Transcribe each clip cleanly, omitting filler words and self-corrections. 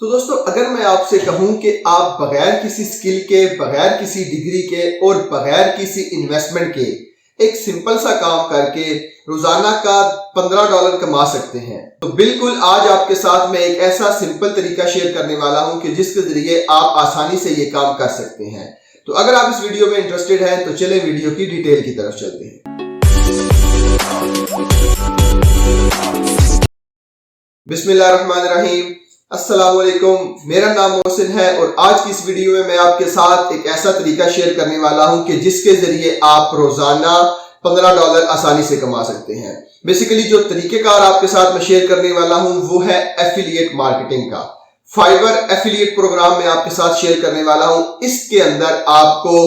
तो दोस्तों, अगर मैं आपसे कहूं कि आप बगैर किसी स्किल के, बगैर किसी डिग्री के और बगैर किसी इन्वेस्टमेंट के एक सिंपल सा काम करके रोजाना का $15 कमा सकते हैं, तो बिल्कुल आज आपके साथ मैं एक ऐसा सिंपल तरीका शेयर करने वाला हूं कि जिसके जरिए आप आसानी से ये काम कर सकते हैं। तो अगर आप इस वीडियो में इंटरेस्टेड हैं तो चलें वीडियो की डिटेल की तरफ चलते हैं। बिस्मिल्लाहिर्रहमानिर्रहीम, अस्सलाम वालेकुम। मेरा नाम मोहसिन है और आज की इस वीडियो में मैं आपके साथ एक ऐसा तरीका शेयर करने वाला हूं कि जिसके जरिए आप रोजाना $15 आसानी से कमा सकते हैं। बेसिकली जो तरीकेकार आपके साथ मैं शेयर करने वाला हूं वो है एफिलिएट मार्केटिंग का। फाइवर एफिलिएट प्रोग्राम में आपके साथ शेयर करने वाला हूं। इसके अंदर आपको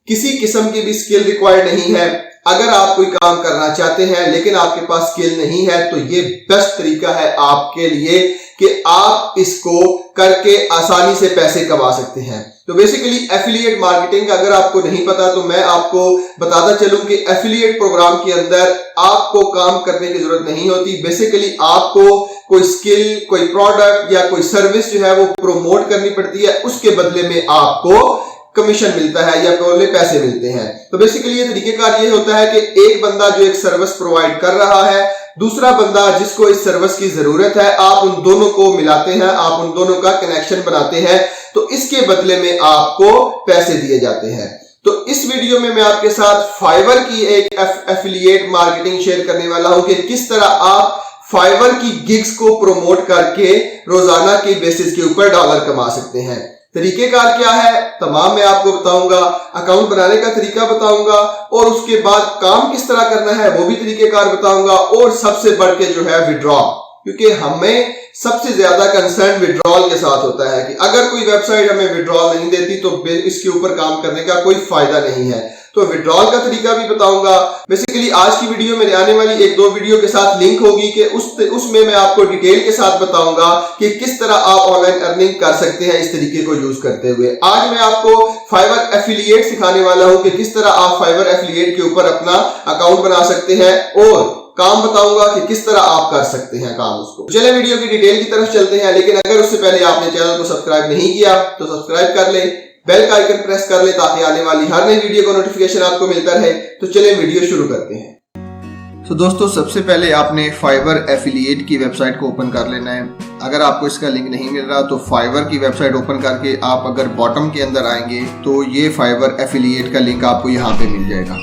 किसी किस्म की भी स्किल रिक्वायर्ड नहीं है। अगर आप कोई काम करना चाहते हैं लेकिन आपके पास स्किल नहीं है तो ये बेस्ट तरीका है आपके लिए कि आप इसको करके आसानी से पैसे कमा सकते हैं। तो बेसिकली एफिलिएट मार्केटिंग अगर आपको नहीं पता तो मैं आपको बताता चलूं कि एफिलिएट प्रोग्राम के अंदर आपको काम करने की जरूरत नहीं होती। बेसिकली आपको कोई स्किल, कोई प्रोडक्ट या कोई सर्विस जो है वो प्रोमोट करनी पड़ती है, उसके बदले में आपको कमीशन मिलता है या पैसे मिलते हैं। तो बेसिकली ये तरीकेकार ये होता है कि एक बंदा जो एक सर्विस प्रोवाइड कर रहा है, दूसरा बंदा जिसको इस सर्विस की जरूरत है, आप उन दोनों को मिलाते हैं, आप उन दोनों का कनेक्शन बनाते हैं, तो इसके बदले में आपको पैसे दिए जाते हैं। तो इस वीडियो में मैं आपके साथ फाइवर की एक एफिलिएट मार्केटिंग शेयर करने वाला हूं कि किस तरह आप फाइवर की गिग्स को प्रमोट करके रोजाना की बेसिस के ऊपर डॉलर कमा सकते हैं। तरीकेकार क्या है तमाम मैं आपको बताऊंगा, अकाउंट बनाने का तरीका बताऊंगा और उसके बाद काम किस तरह करना है वो भी तरीकेकार बताऊंगा, और सबसे बढ़ के जो है विड्रॉल, क्योंकि हमें सबसे ज्यादा कंसर्न विड्रॉल के साथ होता है कि अगर कोई वेबसाइट हमें विड्रॉल नहीं देती तो इसके ऊपर काम करने का कोई फायदा नहीं है। तो विड्रॉल का तरीका भी बताऊंगा। बेसिकली आज की वीडियो में आने वाली एक दो वीडियो के साथ लिंक होगी कि उसमें मैं आपको डिटेल के साथ बताऊंगा कि किस तरह आप ऑनलाइन अर्निंग कर सकते हैं इस तरीके को यूज करते हुए। आज मैं आपको फाइवर एफिलिएट सिखाने वाला हूं कि किस तरह आप फाइवर एफिलिएट के ऊपर अपना अकाउंट बना सकते हैं और काम बताऊंगा कि किस तरह आप कर सकते हैं काम उसको। चलिए वीडियो की डिटेल की तरफ चलते हैं, लेकिन अगर उससे पहले आपने चैनल को सब्सक्राइब नहीं किया तो सब्सक्राइब कर ले, बेल का आइकन प्रेस कर ले ताकि आने वाली हर नई वीडियो का नोटिफिकेशन आपको मिलता रहे। तो चलिए वीडियो शुरू करते हैं। तो दोस्तों, सबसे पहले आपने फाइवर एफिलिएट की वेबसाइट को ओपन कर लेना है। अगर आपको इसका लिंक नहीं मिल रहा तो फाइवर की वेबसाइट ओपन करके आप अगर बॉटम के अंदर आएंगे तो ये फाइवर एफिलिएट का लिंक आपको यहाँ पे मिल जाएगा।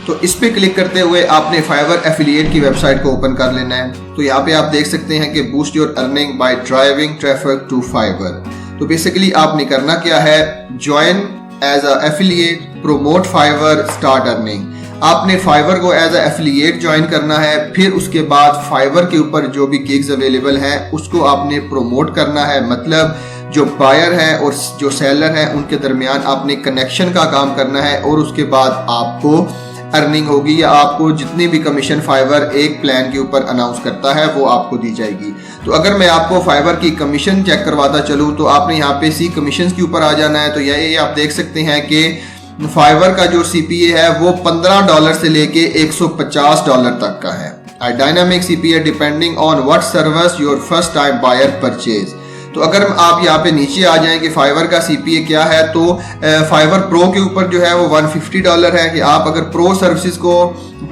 तो इस पे क्लिक करते हुए आपने फाइवर एफिलिएट की वेबसाइट को ओपन कर लेना है। तो यहाँ पे आप देख सकते हैं कि boost your earning by driving traffic to Fiverr. तो बेसिकली आपने करना क्या है, join as a affiliate, promote Fiverr, start earning. आपने फाइवर को एज अ एफिलिएट ज्वाइन करना है, फिर उसके बाद फाइवर के ऊपर जो भी गिग्स अवेलेबल हैं उसको आपने प्रोमोट करना है। मतलब जो बायर है और जो सेलर है उनके दरमियान आपने कनेक्शन का काम करना है और उसके बाद आपको अर्निंग होगी या आपको जितनी भी कमीशन फाइवर एक प्लान के ऊपर अनाउंस करता है वो आपको दी जाएगी। तो अगर मैं आपको फाइवर की कमीशन चेक करवाता चलूँ तो आपने यहाँ पे सी कमीशन के ऊपर आ जाना है। तो ये आप देख सकते हैं कि फाइवर का जो CPA है वो $15 से लेके $150 तक का है। Dynamic CPA depending on what service your first time buyer purchase. तो अगर आप यहाँ पे नीचे आ जाएं कि फाइवर का CPA क्या है, तो फाइवर प्रो के ऊपर जो है वो $150 है कि आप अगर प्रो सर्विसेज को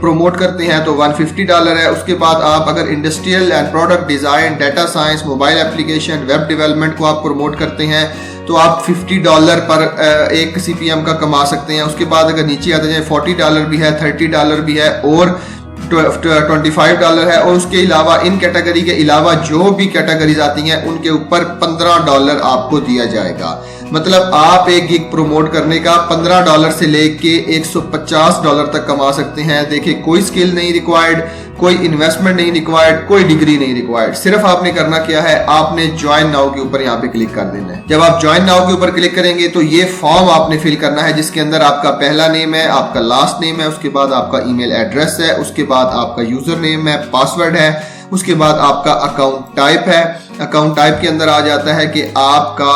प्रोमोट करते हैं तो $150 है। उसके बाद आप अगर industrial and product design, data science, mobile application, web development को आप प्रोमोट करते हैं तो आप $50 पर एक CPM का कमा सकते हैं। उसके बाद अगर नीचे आते जाए $40 भी है, $30 भी है और $25 है। और उसके अलावा इन कैटेगरी के अलावा जो भी कैटेगरीज आती हैं उनके ऊपर $15 आपको दिया जाएगा। मतलब आप एक गिग प्रोमोट करने का $15 से लेके $150 तक कमा सकते हैं। देखिए, कोई स्किल नहीं रिक्वायर्ड, कोई इन्वेस्टमेंट नहीं रिक्वायर्ड, कोई डिग्री नहीं रिक्वायर्ड। सिर्फ आपने करना क्या है, आपने ज्वाइन नाउ के ऊपर यहाँ पे क्लिक कर देना है। जब आप ज्वाइन नाउ के ऊपर क्लिक करेंगे तो ये फॉर्म आपने फिल करना है जिसके अंदर आपका पहला नेम है, आपका लास्ट नेम है, उसके बाद आपका ईमेल एड्रेस है, उसके बाद आपका यूजर नेम है, पासवर्ड है, उसके बाद आपका अकाउंट टाइप है। अकाउंट टाइप के अंदर आ जाता है कि आपका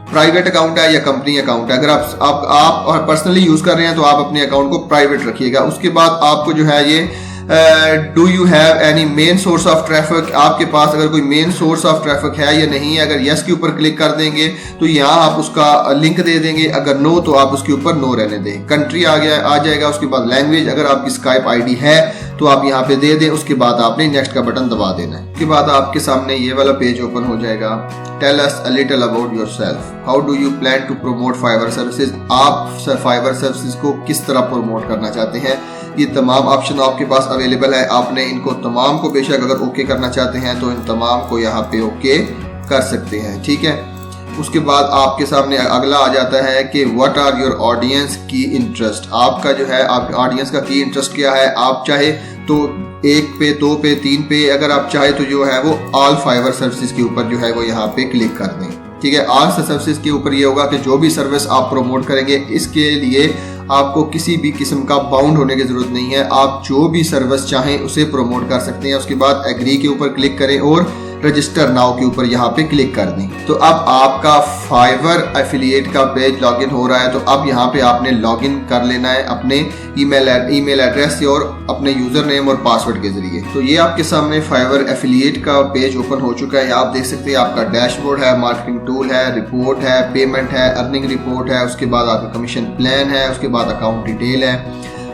प्राइवेट अकाउंट है या कंपनी अकाउंट है। अगर आप पर्सनली यूज कर रहे हैं तो आप अपने अकाउंट को प्राइवेट रखिएगा। उसके बाद आपको जो है ये do you have any main source of traffic, आपके पास अगर कोई मेन सोर्स ऑफ ट्रैफिक है या नहीं है। अगर यस के ऊपर क्लिक कर देंगे तो यहाँ आप उसका लिंक दे देंगे, अगर नो तो आप उसके ऊपर नो रहने दें। कंट्री आ जाएगा, उसके बाद लैंग्वेज, अगर आपकी स्काइप आईडी है तो आप यहाँ पे दे दें, उसके बाद आपने नेक्स्ट का बटन दबा देना है। उसके बाद आपके सामने ये वाला पेज ओपन हो जाएगा। Tell us a little about yourself, how do you plan to promote Fiverr services, आप फाइवर सर्विसेज को किस तरह प्रमोट करना चाहते हैं। ये तमाम ऑप्शन आपके पास अवेलेबल है, आपने इनको तमाम को बेशक अगर ओके करना चाहते हैं तो इन तमाम को यहाँ पे ओके कर सकते हैं, ठीक है। उसके बाद आपके सामने अगला आ जाता है कि व्हाट आर योर ऑडियंस की इंटरेस्ट, आपका जो है आपके ऑडियंस का की इंटरेस्ट क्या है। आप चाहे तो 1 पे 2 पे 3 पे, अगर आप चाहे तो जो है वो ऑल फाइवर सर्विसेज के ऊपर जो है वो यहाँ पे क्लिक कर दें, ठीक है। ऑल सर्विसेज के ऊपर ये होगा कि जो भी सर्विस आप प्रमोट करेंगे इसके लिए आपको किसी भी किस्म का बाउंड होने की जरूरत नहीं है, आप जो भी सर्विस चाहें उसे प्रमोट कर सकते हैं। उसके बाद एग्री के ऊपर क्लिक करें और रजिस्टर नाउ के ऊपर यहाँ पे क्लिक कर दें। तो अब आपका फाइवर एफिलिएट का पेज लॉगिन हो रहा है। तो अब यहाँ पे आपने लॉगिन कर लेना है अपने ईमेल एड्रेस और अपने यूजर नेम और पासवर्ड के जरिए। तो ये आपके सामने फाइवर एफिलिएट का पेज ओपन हो चुका है। आप देख सकते हैं आपका डैशबोर्ड है, मार्केटिंग टूल है, रिपोर्ट है, पेमेंट है, अर्निंग रिपोर्ट है, उसके बाद आपका कमीशन प्लान है, उसके बाद अकाउंट डिटेल है।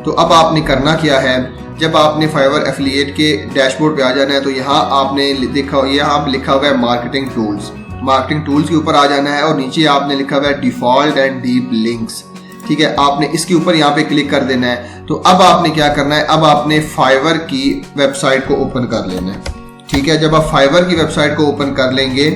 तो अब आपने करना क्या है, जब आपने फाइवर एफिलिएट के डैशबोर्ड पे आ जाना है तो यहाँ आपने देखा, यहाँ लिखा हुआ है मार्केटिंग टूल्स, मार्केटिंग टूल्स के ऊपर आ जाना है और नीचे आपने लिखा हुआ है डिफॉल्ट एंड डीप लिंक्स, ठीक है। आपने इसके ऊपर यहाँ पे क्लिक कर देना है। तो अब आपने क्या करना है, अब आपने फाइवर की वेबसाइट को ओपन कर लेना है, ठीक है। जब आप फाइवर की वेबसाइट को ओपन कर लेंगे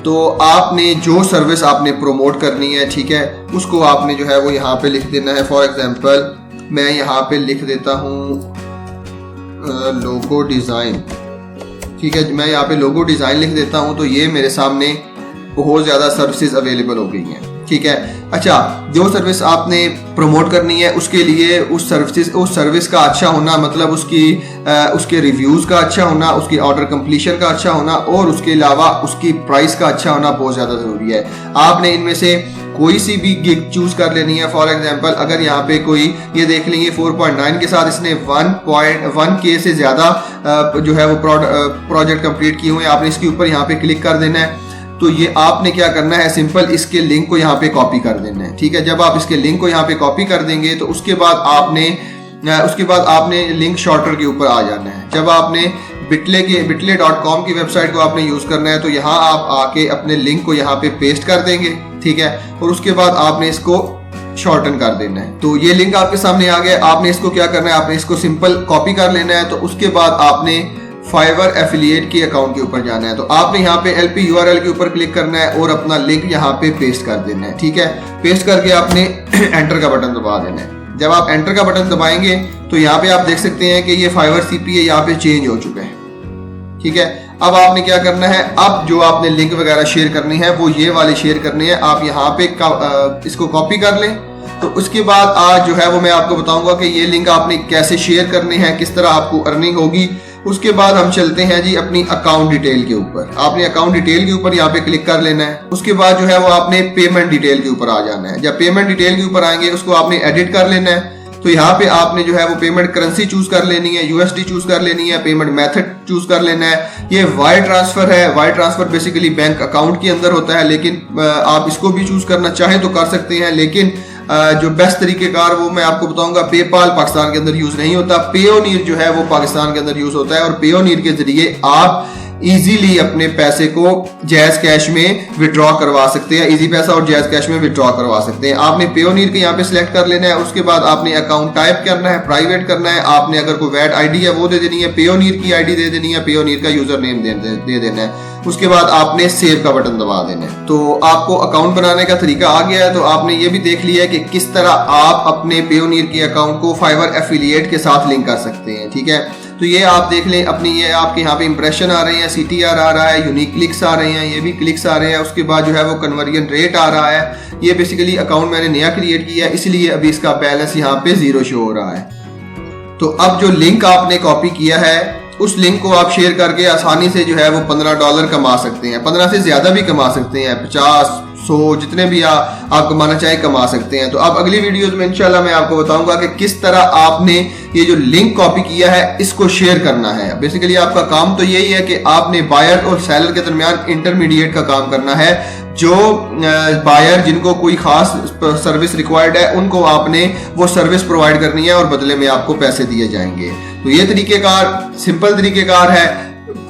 तो आपने जो सर्विस आपने प्रमोट करनी है, ठीक है, उसको आपने जो है वो यहाँ पे लिख देना है। फॉर एग्जांपल मैं यहाँ पे लिख देता हूँ लोगो डिज़ाइन, ठीक है। मैं यहाँ पे लोगो डिज़ाइन लिख देता हूँ तो ये मेरे सामने बहुत ज़्यादा सर्विसेज अवेलेबल हो गई हैं, ठीक है। अच्छा, जो सर्विस आपने प्रमोट करनी है उसके लिए उस सर्विस का अच्छा होना, मतलब उसके रिव्यूज़ का अच्छा होना, उसकी ऑर्डर कंप्लीशन का अच्छा होना और उसके अलावा उसकी प्राइस का अच्छा होना बहुत ज़्यादा ज़रूरी है। आपने इनमें से कोई सी भी गिग चूज कर लेनी है। फॉर एग्जांपल अगर यहाँ पे कोई, ये देख लेंगे 4.9 के साथ इसने 1.1K से ज़्यादा जो है वो प्रोजेक्ट कंप्लीट किए हुए हैं, आपने इसके ऊपर यहाँ पे क्लिक कर देना है। तो ये आपने क्या करना है, सिंपल इसके लिंक को यहाँ पे कॉपी कर देना है, ठीक है। जब आप इसके लिंक को यहाँ पे कॉपी कर देंगे तो उसके बाद आपने लिंक शॉर्टर के ऊपर आ जाना है। जब आपने bitly.com की वेबसाइट को आपने यूज करना है तो यहाँ आप आके अपने लिंक को यहाँ पे पेस्ट कर देंगे, ठीक है, और उसके बाद आपने इसको शॉर्टन कर देना है। तो ये लिंक आपके सामने आ गया। आपने इसको क्या करना है, आपने इसको सिंपल कॉपी कर लेना है। तो उसके बाद आपने फाइवर एफिलिएट के अकाउंट के ऊपर जाना है। तो आपने यहाँ पे LP URL के ऊपर क्लिक करना है और अपना लिंक यहाँ पे पेस्ट कर देना है, ठीक है। पेस्ट करके आपने एंटर का बटन दबा देना है। जब आप एंटर का बटन दबाएंगे तो यहाँ पे आप देख सकते हैं कि ये फाइवर CPA यहाँ पे चेंज हो चुका है, ठीक है। अब आपने क्या करना है, अब जो आपने लिंक वगैरह शेयर करनी है वो ये वाली शेयर करनी है। आप यहाँ पे इसको कॉपी कर लें। तो उसके बाद आज जो है वो मैं आपको बताऊंगा कि ये लिंक आपने कैसे शेयर करने हैं, किस तरह आपको अर्निंग होगी। उसके बाद हम चलते हैं जी अपनी अकाउंट डिटेल के ऊपर। आपने अकाउंट डिटेल के ऊपर यहाँ पे क्लिक कर लेना है। उसके बाद जो है वो आपने पेमेंट डिटेल के ऊपर आ जाना है। जब पेमेंट डिटेल के ऊपर आएंगे उसको आपने एडिट कर लेना है। तो यहाँ पे आपने जो है वो पेमेंट करेंसी चूज कर लेनी है, USD चूज कर लेनी है, पेमेंट मेथड चूज कर लेना है। ये वायर ट्रांसफर है। Wire transfer basically bank account के अंदर होता है, लेकिन आप इसको भी चूज करना चाहें तो कर सकते हैं, लेकिन जो बेस्ट तरीकेकार वो मैं आपको बताऊंगा। पेपाल पाकिस्तान के अंदर यूज नहीं होता, पेयोनीर जो है वो पाकिस्तान के अंदर यूज होता है और पेयोनीर के जरिए आप इजीली अपने पैसे को जैज कैश में विड्रॉ करवा सकते हैं। इजी पैसा और जैज कैश में विड्रॉ करवा सकते हैं। आपने पेयोनीर के यहाँ पे सिलेक्ट कर लेना है। उसके बाद आपने अकाउंट टाइप करना है, प्राइवेट करना है। आपने अगर कोई वैट आईडी है वो दे देनी है, पेयोनीर की आईडी दे देनी है, पेयोनीर का यूजर नेम दे देना है। उसके बाद आपने सेव का बटन दबा देना है। तो आपको अकाउंट बनाने का तरीका आ गया है। तो आपने ये भी देख लिया है कि किस तरह आप अपने पेयोनीर के अकाउंट को फाइवर एफिलिएट के साथ लिंक कर सकते हैं, ठीक है। तो ये आप देख लें अपनी, ये आपके यहाँ पे इंप्रेशन आ रहे हैं, CTR आ रहा है, यूनिक क्लिक्स आ रहे हैं, ये भी क्लिक्स आ रहे हैं। उसके बाद जो है वो कन्वर्जन रेट आ रहा है। ये बेसिकली अकाउंट मैंने नया क्रिएट किया है, इसलिए अभी इसका बैलेंस यहाँ पे 0 शो हो रहा है। तो अब जो लिंक आपने कॉपी किया है उस लिंक को आप शेयर करके आसानी से जो है वो $15 कमा सकते हैं। 15 से ज्यादा भी कमा सकते हैं, 50, सो जितने भी आप कमाना चाहें कमा सकते हैं। तो अब अगली वीडियोस में इंशाल्लाह मैं आपको बताऊंगा कि किस तरह आपने ये जो लिंक कॉपी किया है इसको शेयर करना है। बेसिकली आपका काम तो यही है कि आपने बायर और सेलर के दरमियान इंटरमीडिएट का काम करना है। जो बायर जिनको कोई खास सर्विस रिक्वायर्ड है उनको आपने वो सर्विस प्रोवाइड करनी है और बदले में आपको पैसे दिए जाएंगे। तो ये तरीकेकार सिंपल तरीकेकार है,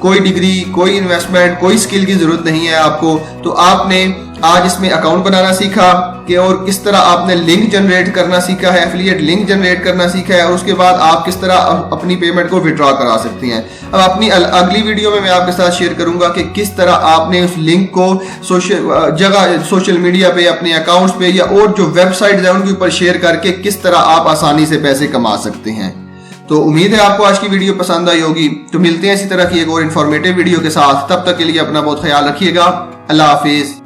कोई डिग्री, कोई इन्वेस्टमेंट, कोई स्किल की जरूरत नहीं है आपको। तो आपने आज इसमें अकाउंट बनाना सीखा कि और किस तरह आपने लिंक जनरेट करना सीखा है, एफिलिएट लिंक जनरेट करना सीखा है, और उसके बाद आप किस तरह अपनी पेमेंट को विड्रॉ करा सकते हैं। अब अपनी अगली वीडियो में मैं आपके साथ शेयर करूंगा कि किस तरह आपने उस लिंक को सोशल मीडिया पे, अपने अकाउंट्स पे या और जो वेबसाइट है उनके ऊपर शेयर करके किस तरह आप आसानी से पैसे कमा सकते हैं। तो उम्मीद है आपको आज की वीडियो पसंद आई होगी। तो मिलते हैं इसी तरह की एक और इन्फॉर्मेटिव वीडियो के साथ, तब तक के लिए अपना बहुत ख्याल रखिएगा। अल्लाह हाफिज।